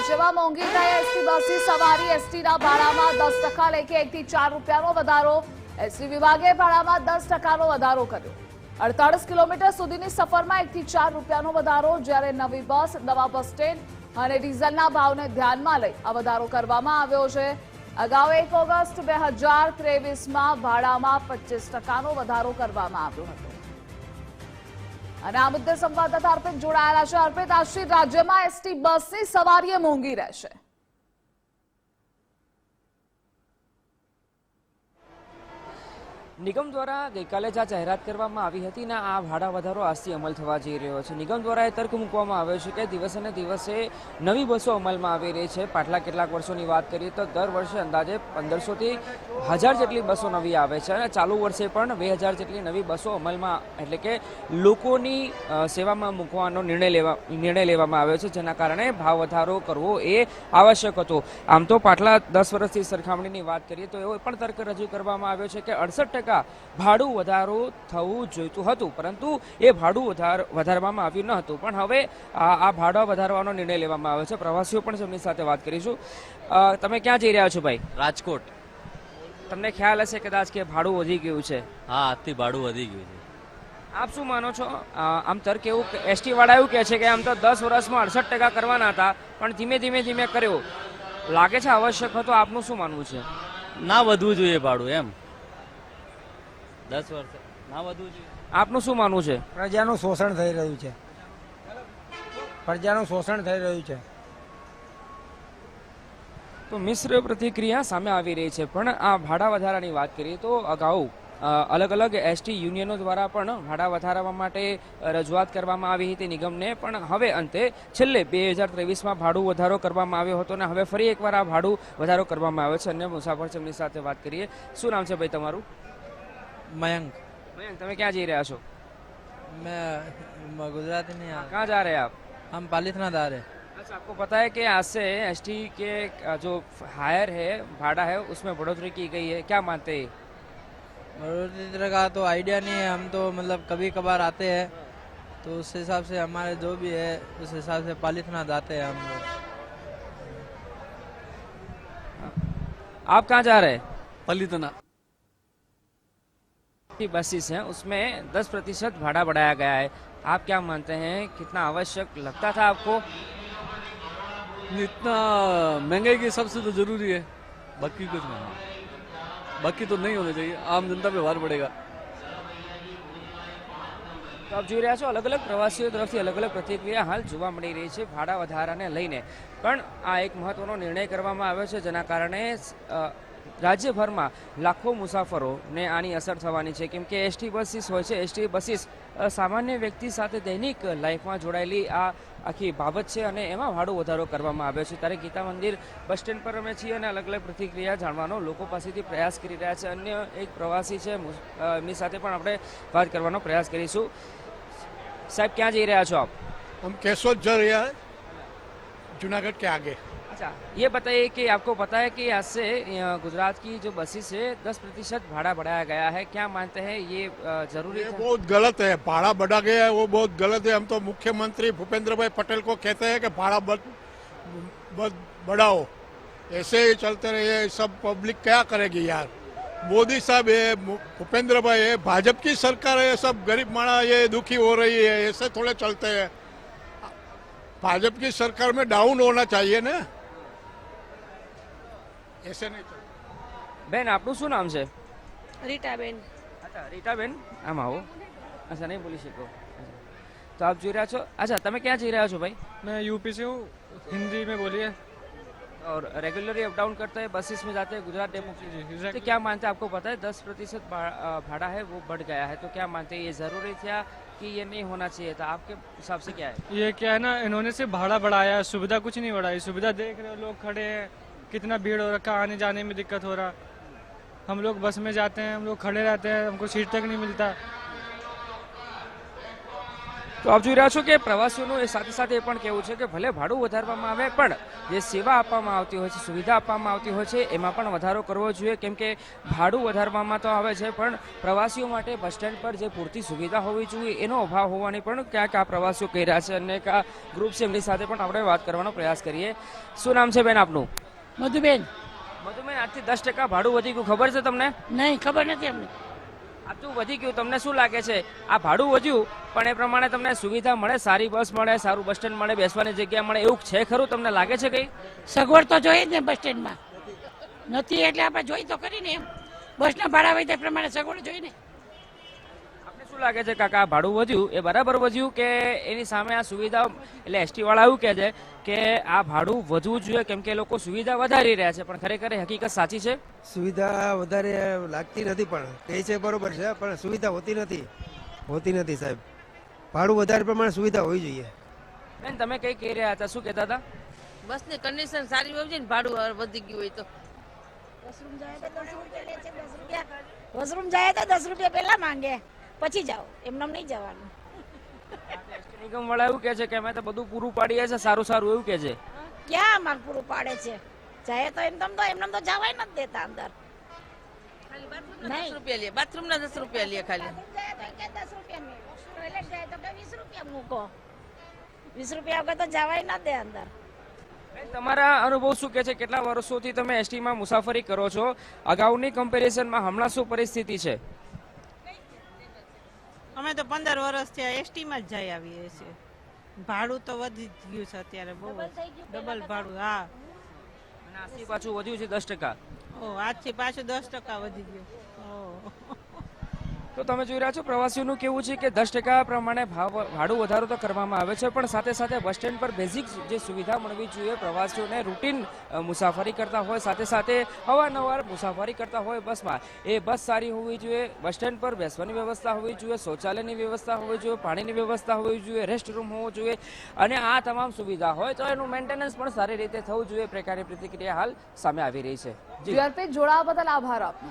જેવા મોંઘી થઈ એસટી બસની સવારી એસટીના ભાડામાં 10% લેખે 1 થી 4 રૂપિયાનો વધારો એસટી વિભાગે ભાડામાં 10%નો વધારો કર્યો 48 કિલોમીટર સુધીની સફરમાં 1 થી 4 રૂપિયાનો વધારો જ્યારે નવી બસ નવા બસ સ્ટેન્ડ અને ડીઝલના ભાવને ધ્યાનમાં લઈ આ વધારો કરવામાં આવ્યો છે અગાઉ 1 ઓગસ્ટ 2023માં ભાડામાં 25%નો વધારો કરવામાં આવ્યો હતો અને આ મુદ્દે સંવાદદાતા અર્પિત જોડાયેલા છે અર્પિત આજથી રાજ્યમાં એસટી બસની સવારી મોંઘી રહેશે નિગમ દ્વારા ગઈકાલે જ આ જાહેરાત કરવામાં આવી હતી ને આ ભાડા વધારો આજથી અમલ થવા જઈ રહ્યો છે નિગમ દ્વારા એ તર્ક મૂકવામાં આવ્યો છે કે દિવસે ને દિવસે નવી બસો અમલમાં આવી રહી છે પાછલા કેટલાક વર્ષોની વાત કરીએ તો દર વર્ષે અંદાજે 1500 થી 1000 જેટલી બસો નવી આવે છે અને ચાલુ વર્ષે પણ 2000 જેટલી નવી બસો અમલમાં એટલે કે લોકોની સેવામાં મૂકવાનો નિર્ણય લેવામાં આવ્યો છે જેના કારણે ભાવ વધારો કરવો એ આવશ્યક હતો આમ તો પાછલા 10 વર્ષથી સરખામણીની વાત કરીએ તો એવો પણ તર્ક રજૂ કરવામાં આવ્યો છે કે 68% ભાડું વધારો થવું જોઈતું હતું પરંતુ એ ભાડું વધારવામાં આવ્યું ન હતું પણ હવે આ ભાડા વધારવાનો નિર્ણય લેવામાં આવ્યો છે પ્રવાસીઓ પણ તેમની સાથે વાત કરીશું તમે ક્યાં જઈ રહ્યા છો ભાઈ રાજકોટ તમને ખ્યાલ હશે કદાચ કે ભાડું વધી ગયું છે હા આજથી ભાડું વધી ગયું છે આપ શું માનો છો આમ તર્ક એવું એસટી વાળા એવું કહે છે કે આમ તો 10 વર્ષમાં 68% કરવાના હતા પણ ધીમે કર્યો લાગે છે આવશ્યક હતો આપનું શું માનવું છે ના વધવું જોઈએ ભાડું એમ 10 વર્ષ ના વધવું જોઈએ આપનું શું માનવું છે પ્રજાનું શોષણ થઈ રહ્યું છે પ્રજાનું શોષણ થઈ રહ્યું છે તો મિશ્ર પ્રતિક્રિયા સામે આવી રહી છે પણ આ ભાડા વધારાની વાત કરીએ તો અગાઉ અલગ અલગ એસટી યુનિયનો દ્વારા પણ ભાડા વધારવા માટે રજૂઆત કરવામાં આવી હતી નિગમને પણ હવે અંતે છેલ્લે 2023માં ભાડું વધારો કરવામાં આવ્યો હતો અને હવે ફરી એકવાર આ ભાડું વધારો કરવામાં આવ્યો છે અન્ય મુસાફર તેમની સાથે વાત કરીએ શું નામ છે ભાઈ તમારું मयंक તમે ક્યાં જઈ રહ્યા છો मैं गुजराती नहीं आ कहाँ जा रहे हैं आप हम पालिथना जा रहे अच्छा आपको पता है कि आज से एसटी के जो हायर है भाड़ा है उसमें बढ़ोतरी की गई है क्या मानते हैं बढ़ोतरी तरह का तो आइडिया नहीं है हम तो मतलब कभी कभार आते हैं तो उस हिसाब से हमारे जो भी है उस हिसाब से पालिथना जाते हैं हम लोग आप कहाँ जा रहे हैं पलितना बसेस हैं उसमें 10% भाड़ा बढ़ाया गया है आप क्या मानते हैं कितना आवश्यक लगता था आपको इतना महंगाई के हिसाब से तो जरूरी है बाकी कुछ नहीं बाकी तो नहीं होना चाहिए आम जनता पे भार पड़ेगा તો આપ જોઈ રહ્યા છો અલગ અલગ પ્રવાસીઓ તરફથી અલગ અલગ પ્રતિક્રિયા હાલ જોવા મળી રહી છે ભાડા વધારાને લઈને પણ આ એક મહત્વનો નિર્ણય કરવામાં આવ્યો છે જેના કારણે રાજ્યભરમાં લાખો મુસાફરોને આની અસર થવાની છે કેમ કે એસટી બસીસ હોય છે એસટી બસીસ સામાન્ય વ્યક્તિ સાથે દૈનિક લાઈફમાં જોડાયેલી આ આખી બાબત છે અને એમાં ભાડું વધારો કરવામાં આવ્યો છે ત્યારે ગીતા મંદિર બસ સ્ટેન્ડ પર અમે છીએ અને અલગ અલગ પ્રતિક્રિયા જાણવાનો લોકો પાસેથી પ્રયાસ કરી રહ્યા છે અન્ય એક પ્રવાસી છે એમની સાથે પણ આપણે વાત કરવાનો પ્રયાસ કરીશું સાહેબ ક્યાં જઈ રહ્યા છો આપ हम केसोद जा रहे हैं जूनागढ़ के आगे अच्छा ये बताइए कि आपको पता है कि आज से गुजरात की जो बसेस है 10% भाड़ा बढ़ाया गया है क्या मानते हैं ये जरूरी ये था? बहुत गलत है भाड़ा बढ़ा गया है वो बहुत गलत है हम तो मुख्यमंत्री भूपेंद्र भाई पटेल को कहते हैं कि भाड़ा बढ़ाओ ऐसे ही चलते रहे सब पब्लिक क्या करेगी यार मोदी साहब है भूपेंद्र भाई है भाजपा की सरकार है सब गरीब माना ये दुखी हो रही है ऐसे थोड़े चलते हैं भाजपा की सरकार में डाउन होना चाहिए ना ऐसे नहीं चलते બેન આપનું શું નામ છે રીટાબેન અચ્છા રીટાબેન આમ આવો અચ્છા નહીં બોલી શકો તો આપ જોઈ રહ્યા છો અચ્છા તમે ક્યાં જઈ રહ્યા છો ભાઈ मैं यूपी से हूँ हिंदी में बोलिए और रेगुलरली अप डाउन करते हैं बसेस में जाते हैं गुजरात डेमो जी तो क्या मानते हैं आपको पता है 10% भाड़ा है वो बढ़ गया है तो क्या मानते हैं ये जरूरी था कि ये नहीं होना चाहिए था आपके हिसाब से क्या है ये क्या है ना इन्होंने सिर्फ भाड़ा बढ़ाया सुविधा कुछ नहीं बढ़ाई सुविधा देख रहे हो लोग खड़े हैं कितना भीड़ हो रखा आने जाने में दिक्कत हो रहा हम लोग बस में जाते हैं हम लोग खड़े रहते हैं हमको सीट तक नहीं मिलता તો આપ જોઈ રહ્યા છો કે પ્રવાસીઓનું એ સાથે સાથે એ પણ કહેવું છે કે ભલે ભાડું વધારવામાં આવે પણ જે સેવા આપવામાં આવતી હોય છે, સુવિધા આપવામાં આવતી હોય છે એમાં પણ વધારો કરવો જોઈએ, કેમ કે ભાડું વધારવામાં તો આવે છે પણ પ્રવાસીઓ માટે બસ સ્ટેન્ડ પર જે પૂરતી સુવિધા હોવી જોઈએ એનો અભાવ હોવાની પણ ક્યાંક આ પ્રવાસીઓ કહી રહ્યા છે. અને એક આ ગ્રુપ છે એમની સાથે પણ આપણે વાત કરવાનો પ્રયાસ કરીએ. શું નામ છે બેન આપનું? મધુબેન. મધુબેન, આજથી 10% ભાડું વધી ગયું, ખબર છે તમને? નહીં, ખબર નથી અમને. આટલું વધી ગયું, તમને શું લાગે છે આ ભાડું વધ્યું પણ એ પ્રમાણે તમને સુવિધા મળે, સારી બસ મળે, સારું બસ સ્ટેન્ડ મળે, બેસવાની જગ્યા મળે, એવું છે ખરું? તમને લાગે છે કઈ સગવડ તો જોઈએ જ ને બસ સ્ટેન્ડમાં. નથી એટલે આપણે જોઈ તો કરીને એમ બસના ભાડા હોય તે પ્રમાણે સગવડ જોઈએ ને. આપને શું લાગે છે કાકા, આ ભાડું વધ્યું એ બરાબર વધ્યું કે એની સામે આ સુવિધા, એટલે એસટી વાળા એવું કહે છે કે આ ભાડું વધવું જોઈએ કેમ કે લોકો સુવિધા વધારી રહ્યા છે, પણ ખરેખર એ હકીકત સાચી છે? સુવિધા વધારે લાગતી નથી, પણ કહે છે બરોબર છે, પણ સુવિધા હોતી નથી સાહેબ. ભાડું વધારે પ્રમાણે સુવિધા હોવી જોઈએ. બેન, તમે કઈ કહી રહ્યા હતા, શું કહેતા હતા? બસની કન્ડિશન સારી હોવી જોઈએ ને ભાડું વધી ગયું હોય તો. વોશરૂમ જાય તો 10 રૂપિયા પહેલા માંગે, પછી જાઓ, એમને નહીં જવાનું. એસટી નિગમ વાળા એવું કહે છે કે અમે તો બધું પૂરું પાડીએ છીએ, સારું સારું એવું કહે છે. ક્યાં અમાર પૂરું પાડે છે? જાય તો એમને તો જવાય નથી દેતા અંદર. ખાલી બાથરૂમના 10 રૂપિયા લે ખાલી. 10 રૂપિયા ટોયલેટ જાય તો 20 રૂપિયા મૂકો. 20 રૂપિયા વગર તો જવાય ના દે અંદર. તમારા અનુભવ શું કે છે? કેટલા વર્ષોથી તમે એસટીમાં મુસાફરી કરો છો? અગાઉની કમ્પેરિઝનમાં હમણાં શું પરિસ્થિતિ છે? અમે તો 15 વર્ષથી એસટીમાં જ જઈ આવીએ છીએ. ભાડું તો વધી જ ગયું છે અત્યારે, બહુ ડબલ ભાડું. હા, અને આજથી પાછું વધ્યું છે 10%. આજથી પાછું 10% વધી ગયું. તો તમે જોઈ રહ્યા છો પ્રવાસીઓનું કેવું છે કે 10% પ્રમાણે ભાડું વધારો તો કરવામાં આવે છે પણ સાથે સાથે બસ સ્ટેન્ડ પર બેઝિક જે સુવિધા મળવી જોઈએ, પ્રવાસીઓને રૂટીન મુસાફરી કરતા હોય, સાથે સાથે અવારનવાર મુસાફરી કરતા હોય બસમાં, એ બસ સારી હોવી જોઈએ, બસ સ્ટેન્ડ પર બેસવાની વ્યવસ્થા હોવી જોઈએ, શૌચાલયની વ્યવસ્થા હોવી જોઈએ, પાણીની વ્યવસ્થા હોવી જોઈએ, રેસ્ટરૂમ હોવો જોઈએ, અને આ તમામ સુવિધા હોય તો એનું મેન્ટેનન્સ પણ સારી રીતે થવું જોઈએ. પ્રકારની પ્રતિક્રિયા હાલ સામે આવી રહી છે. જોડાવા બદલ આભાર આપનો.